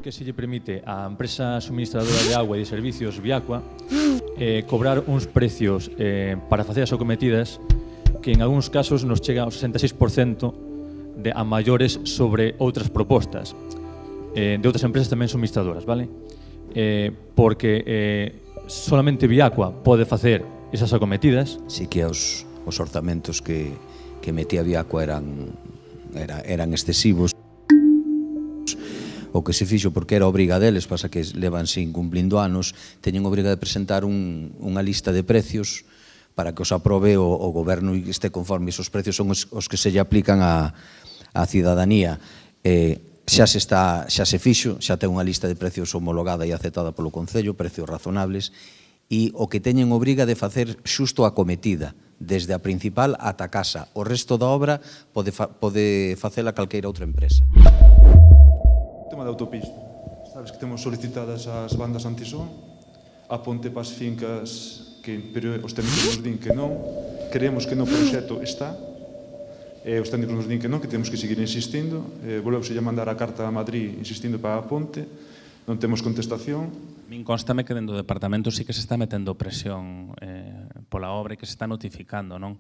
porque se lle permite á empresa suministradora de agua e de servicios Viacua cobrar uns precios para facer as acometidas que en algúns casos nos chega ao 66% a maiores sobre outras propostas de outras empresas tamén suministradoras, vale? Porque solamente Viacua pode facer esas acometidas. Sí que os orzamentos que metía Viacua eran excesivos. O que se fixo, porque era obriga deles, pasa que levanse incumplindo anos, teñen obriga de presentar unha lista de precios para que os aprobe o goberno e este conforme. Esos precios son os que se lle aplican á cidadanía. Xa se fixo, xa ten unha lista de precios homologada e aceptada polo Concello, precios razonables, e o que teñen obriga de facer xusto a cometida, desde a principal ata a casa. O resto da obra pode facela calqueira outra empresa. Tema da autopista. Sabes que temos solicitadas as bandas antisón, a ponte para as fincas, pero os técnicos nos din que non, creemos que no proxecto está, os técnicos nos din que non, que temos que seguir insistindo, volvemos a mandar a carta a Madrid insistindo para a ponte, non temos contestación. Min constame que dentro do departamento sí que se está metendo presión pola obra e que se está notificando, non?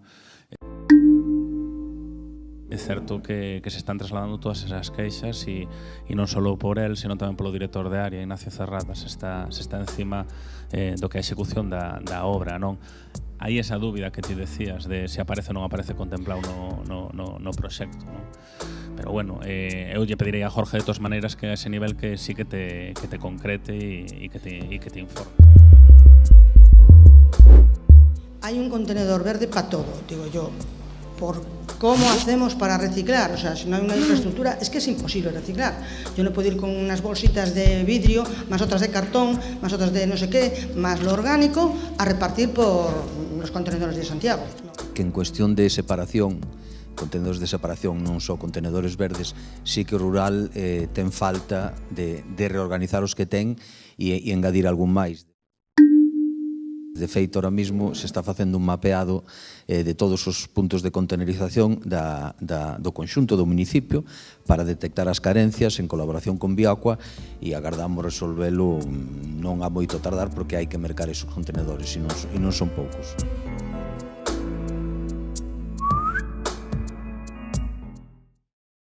É certo que se están trasladando todas esas queixas e non só por el, sino tamén polo director de área, Ignacio Cerrada, se está encima do que é a execución da obra, non? Hai esa dúbida que ti decías de se aparece ou non aparece contemplado no proxecto, non? Pero bueno, eu lle pedirei a Jorge de todas maneiras que a ese nivel que sí que te concrete e que te informe. Hay un contenedor verde para todo, digo yo. Por cómo hacemos para reciclar, o sea, si no hay una infraestructura, es que es imposible reciclar. Yo no puedo ir con unas bolsitas de vidrio, más otras de cartón, más otras de no sé qué, más lo orgánico, a repartir por los contenedores de Santiago. Que en cuestión de separación, contenedores de separación, non só contenedores verdes, sí que o rural ten falta de reorganizar os que ten e engadir algún máis. De feito, ahora mismo se está facendo un mapeado de todos os puntos de contenerización do conxunto do municipio para detectar as carencias en colaboración con Viacua e agardamos resolvelo non a moito tardar porque hai que mercar esos contenedores e non son poucos.